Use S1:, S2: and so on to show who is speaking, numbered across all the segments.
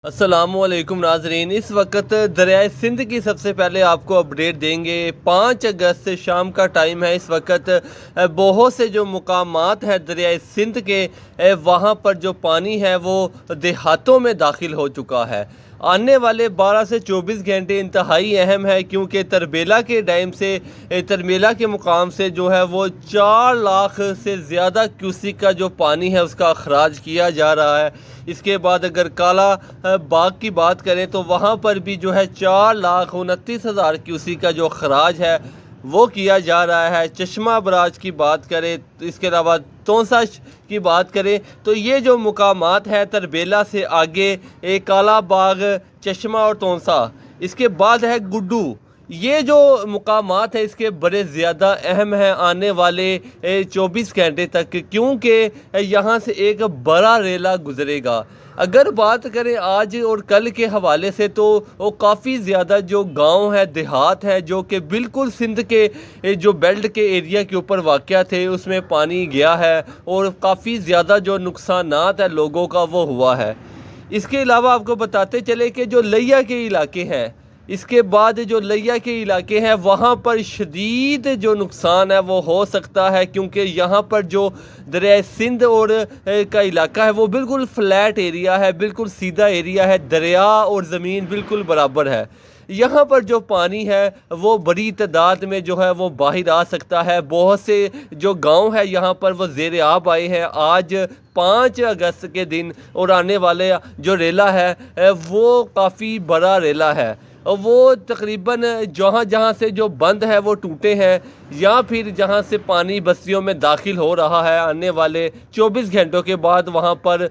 S1: السلام علیکم ناظرین، اس وقت دریائے سندھ کی سب سے پہلے آپ کو اپڈیٹ دیں گے۔ 5 اگست شام کا ٹائم ہے۔ اس وقت بہت سے جو مقامات ہیں دریائے سندھ کے، وہاں پر جو پانی ہے وہ دیہاتوں میں داخل ہو چکا ہے۔ آنے والے 12 سے 24 گھنٹے انتہائی اہم ہے، کیونکہ تربیلا کے ڈیم سے، تربیلا کے مقام سے جو ہے وہ 4 لاکھ سے زیادہ کیوسک کا جو پانی ہے اس کا اخراج کیا جا رہا ہے۔ اس کے بعد اگر کالا باغ کی بات کریں تو وہاں پر بھی جو ہے 4,29,000 کیوسک کا جو اخراج ہے وہ کیا جا رہا ہے۔ چشمہ براج کی بات کریں، اس کے علاوہ تونسا کی بات کریں تو یہ جو مقامات ہیں تربیلا سے آگے، کالا باغ، چشمہ اور تونسا، اس کے بعد ہے گڈو، یہ جو مقامات ہیں اس کے بڑے زیادہ اہم ہیں آنے والے 24 گھنٹے تک، کیونکہ یہاں سے ایک بڑا ریلا گزرے گا۔ اگر بات کریں آج اور کل کے حوالے سے تو وہ کافی زیادہ جو گاؤں ہیں، دیہات ہیں، جو کہ بالکل سندھ کے جو بیلٹ کے ایریا کے اوپر واقع تھے، اس میں پانی گیا ہے اور کافی زیادہ جو نقصانات ہیں لوگوں کا وہ ہوا ہے۔ اس کے علاوہ آپ کو بتاتے چلے کہ جو لیا کے علاقے ہیں، اس کے بعد جو لیا کے علاقے ہیں وہاں پر شدید جو نقصان ہے وہ ہو سکتا ہے، کیونکہ یہاں پر جو دریائے سندھ اور کا علاقہ ہے وہ بالکل فلیٹ ایریا ہے، بالکل سیدھا ایریا ہے، دریا اور زمین بالکل برابر ہے۔ یہاں پر جو پانی ہے وہ بڑی تعداد میں جو ہے وہ باہر آ سکتا ہے۔ بہت سے جو گاؤں ہے یہاں پر وہ زیر آب آئے ہیں آج 5 اگست کے دن، اور آنے والے جو ریلا ہے وہ کافی بڑا ریلا ہے۔ وہ تقریباً جہاں سے جو بند ہے وہ ٹوٹے ہیں، یا پھر جہاں سے پانی بستیوں میں داخل ہو رہا ہے آنے والے 24 گھنٹوں کے بعد وہاں پر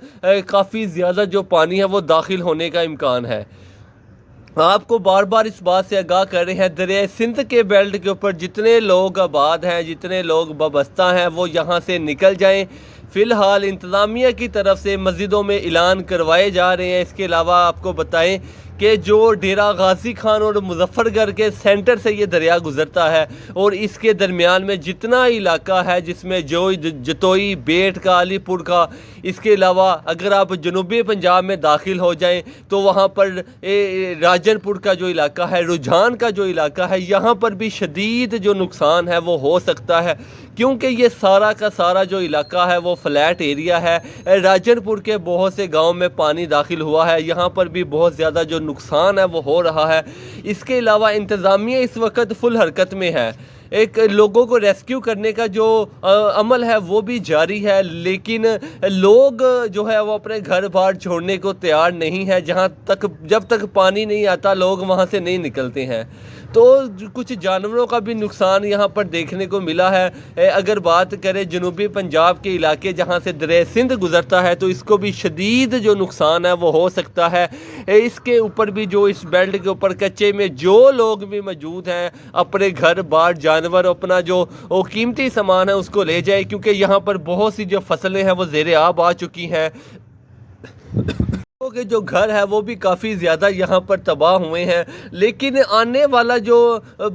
S1: کافی زیادہ جو پانی ہے وہ داخل ہونے کا امکان ہے۔ آپ کو بار بار اس بات سے آگاہ کر رہے ہیں، دریائے سندھ کے بیلٹ کے اوپر جتنے لوگ آباد ہیں، جتنے لوگ وابستہ ہیں، وہ یہاں سے نکل جائیں۔ فی الحال انتظامیہ کی طرف سے مسجدوں میں اعلان کروائے جا رہے ہیں۔ اس کے علاوہ آپ کو بتائیں کہ جو ڈیرہ غازی خان اور مظفر گڑھ کے سینٹر سے یہ دریا گزرتا ہے، اور اس کے درمیان میں جتنا علاقہ ہے جس میں جتوئی، بیٹ کا، علی پور کا، اس کے علاوہ اگر آپ جنوبی پنجاب میں داخل ہو جائیں تو وہاں پر راجن پور کا جو علاقہ ہے، رجحان کا جو علاقہ ہے، یہاں پر بھی شدید جو نقصان ہے وہ ہو سکتا ہے، کیونکہ یہ سارا کا سارا جو علاقہ ہے وہ فلیٹ ایریا ہے۔ راجن پور کے بہت سے گاؤں میں پانی داخل ہوا ہے، یہاں پر بھی بہت زیادہ جو نقصان ہے وہ ہو رہا ہے۔ اس کے علاوہ انتظامیہ اس وقت فل حرکت میں ہے، ایک لوگوں کو ریسکیو کرنے کا جو عمل ہے وہ بھی جاری ہے، لیکن لوگ جو ہے وہ اپنے گھر بار چھوڑنے کو تیار نہیں ہے۔ جب تک پانی نہیں آتا لوگ وہاں سے نہیں نکلتے ہیں۔ تو کچھ جانوروں کا بھی نقصان یہاں پر دیکھنے کو ملا ہے۔ اگر بات کریں جنوبی پنجاب کے علاقے جہاں سے دریائے سندھ گزرتا ہے تو اس کو بھی شدید جو نقصان ہے وہ ہو سکتا ہے۔ اس کے اوپر بھی جو اس بیلٹ کے اوپر کچے میں جو لوگ بھی موجود ہیں، اپنے گھر بار، جانور، اپنا جو قیمتی سامان ہے اس کو لے جائے، کیونکہ یہاں پر بہت سی جو فصلیں ہیں وہ زیر آب آ چکی ہیں۔ کے جو گھر ہے وہ بھی کافی زیادہ یہاں پر تباہ ہوئے ہیں، لیکن آنے والا جو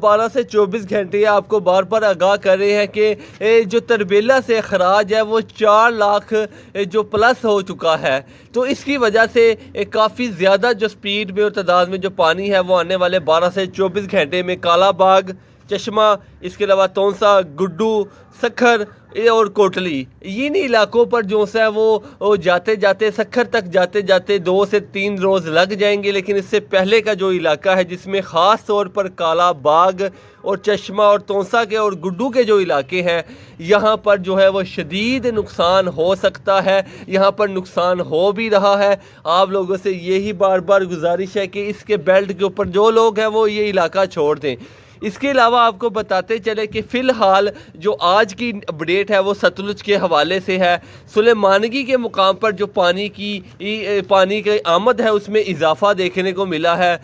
S1: 12 سے 24 گھنٹے آپ کو بار بار آگاہ کر رہے ہیں کہ جو تربیلا سے اخراج ہے وہ 4 لاکھ جو پلس ہو چکا ہے، تو اس کی وجہ سے کافی زیادہ جو سپیڈ میں اور تعداد میں جو پانی ہے وہ آنے والے 12 سے 24 گھنٹے میں کالا باغ، چشمہ، اس کے علاوہ تونسا، گڈو، سکھر اور کوٹلی، ان علاقوں پر جو ہے وہ جاتے جاتے سکھر تک جاتے جاتے 2 سے 3 روز لگ جائیں گے۔ لیکن اس سے پہلے کا جو علاقہ ہے جس میں خاص طور پر کالا باغ اور چشمہ اور تونسا کے اور گڈو کے جو علاقے ہیں، یہاں پر جو ہے وہ شدید نقصان ہو سکتا ہے، یہاں پر نقصان ہو بھی رہا ہے۔ آپ لوگوں سے یہی بار بار گزارش ہے کہ اس کے بیلٹ کے اوپر جو لوگ ہیں وہ یہ علاقہ چھوڑ دیں۔ اس کے علاوہ آپ کو بتاتے چلے کہ فی الحال جو آج کی اپڈیٹ ہے وہ ستلج کے حوالے سے ہے۔ سلیمانگی کے مقام پر جو پانی کی آمد ہے اس میں اضافہ دیکھنے کو ملا ہے،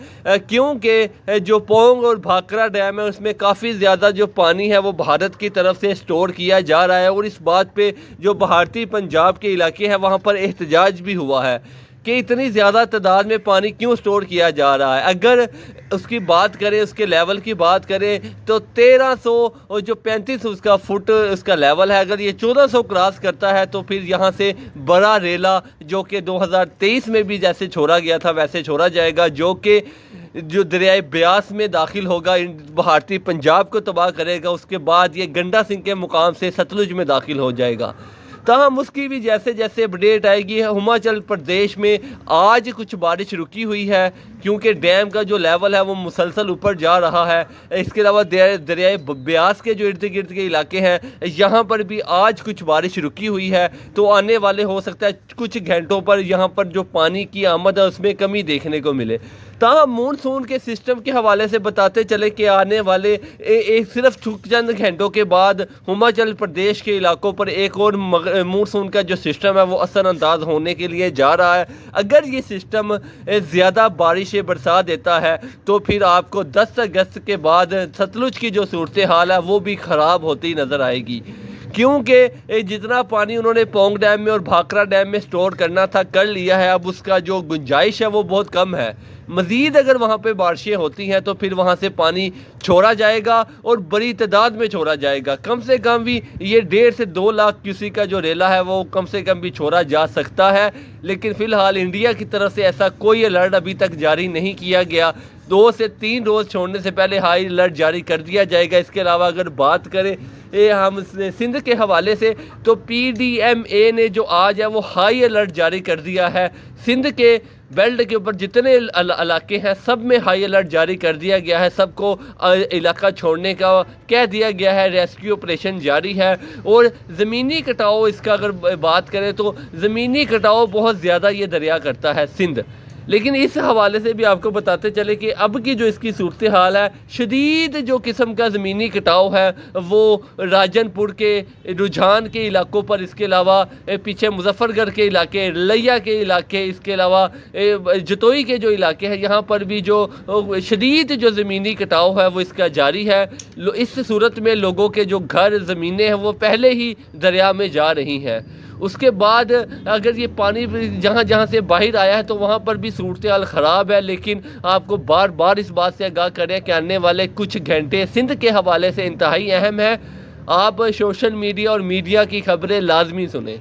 S1: کیونکہ جو پونگ اور بھاکرا ڈیم ہے اس میں کافی زیادہ جو پانی ہے وہ بھارت کی طرف سے سٹور کیا جا رہا ہے، اور اس بات پہ جو بھارتی پنجاب کے علاقے ہیں وہاں پر احتجاج بھی ہوا ہے۔ کہ اتنی زیادہ تعداد میں پانی کیوں سٹور کیا جا رہا ہے۔ اگر اس کی بات کریں، اس کے لیول کی بات کریں تو 1300 اور جو 35 اس کا فٹ اس کا لیول ہے، اگر یہ 1400 کراس کرتا ہے تو پھر یہاں سے بڑا ریلا جو کہ 2023 میں بھی جیسے چھوڑا گیا تھا ویسے چھوڑا جائے گا، جو کہ جو دریائے بیاس میں داخل ہوگا، بھارتی پنجاب کو تباہ کرے گا، اس کے بعد یہ گنڈا سنگھ کے مقام سے ستلج میں داخل ہو جائے گا۔ تاہم اس کی بھی جیسے جیسے اپڈیٹ آئے گی، ہماچل پردیش میں آج کچھ بارش رکی ہوئی ہے کیونکہ ڈیم کا جو لیول ہے وہ مسلسل اوپر جا رہا ہے۔ اس کے علاوہ دریائے بیاس کے جو ارد گرد کے علاقے ہیں یہاں پر بھی آج کچھ بارش رکی ہوئی ہے، تو آنے والے ہو سکتا ہے کچھ گھنٹوں پر یہاں پر جو پانی کی آمد ہے اس میں کمی دیکھنے کو ملے۔ تاہم مونسون کے سسٹم کے حوالے سے بتاتے چلے کہ آنے والے صرف چند گھنٹوں کے بعد ہماچل پردیش کے علاقوں پر ایک اور مونسون کا جو سسٹم ہے وہ اثر انداز ہونے کے لیے جا رہا ہے۔ اگر یہ سسٹم زیادہ بارشیں برسا دیتا ہے تو پھر آپ کو 10 اگست کے بعد ستلج کی جو صورتحال ہے وہ بھی خراب ہوتی نظر آئے گی، کیونکہ جتنا پانی انہوں نے پونگ ڈیم میں اور بھاکرا ڈیم میں سٹور کرنا تھا کر لیا ہے، اب اس کا جو گنجائش ہے وہ بہت کم ہے۔ مزید اگر وہاں پہ بارشیں ہوتی ہیں تو پھر وہاں سے پانی چھوڑا جائے گا اور بڑی تعداد میں چھوڑا جائے گا، کم سے کم بھی یہ 1.5 سے 2 لاکھ کیوسیک کا جو ریلا ہے وہ کم سے کم بھی چھوڑا جا سکتا ہے۔ لیکن فی الحال انڈیا کی طرف سے ایسا کوئی الرٹ ابھی تک جاری نہیں کیا گیا۔ 2 سے 3 روز چھوڑنے سے پہلے ہائی الرٹ جاری کر دیا جائے گا۔ اس کے علاوہ اگر بات کریں ہم سندھ کے حوالے سے تو پی ڈی ایم اے نے جو آج ہے وہ ہائی الرٹ جاری کر دیا ہے۔ سندھ کے بیلٹ کے اوپر جتنے علاقے ہیں سب میں ہائی الرٹ جاری کر دیا گیا ہے، سب کو علاقہ چھوڑنے کا کہہ دیا گیا ہے، ریسکیو آپریشن جاری ہے۔ اور زمینی کٹاؤ اس کا اگر بات کریں تو زمینی کٹاؤ بہت زیادہ یہ دریا کرتا ہے سندھ، لیکن اس حوالے سے بھی آپ کو بتاتے چلے کہ اب کی جو اس کی صورتحال ہے، شدید جو قسم کا زمینی کٹاؤ ہے وہ راجن پور کے رجحان کے علاقوں پر، اس کے علاوہ پیچھے مظفر گڑھ کے علاقے، لیا کے علاقے، اس کے علاوہ جتوئی کے جو علاقے ہیں یہاں پر بھی جو شدید جو زمینی کٹاؤ ہے وہ اس کا جاری ہے۔ اس صورت میں لوگوں کے جو گھر زمینیں ہیں وہ پہلے ہی دریا میں جا رہی ہیں۔ اس کے بعد اگر یہ پانی جہاں جہاں سے باہر آیا ہے تو وہاں پر بھی صورتحال خراب ہے، لیکن آپ کو بار بار اس بات سے آگاہ کریں کہ آنے والے کچھ گھنٹے سندھ کے حوالے سے انتہائی اہم ہے۔ آپ سوشل میڈیا اور میڈیا کی خبریں لازمی سنیں۔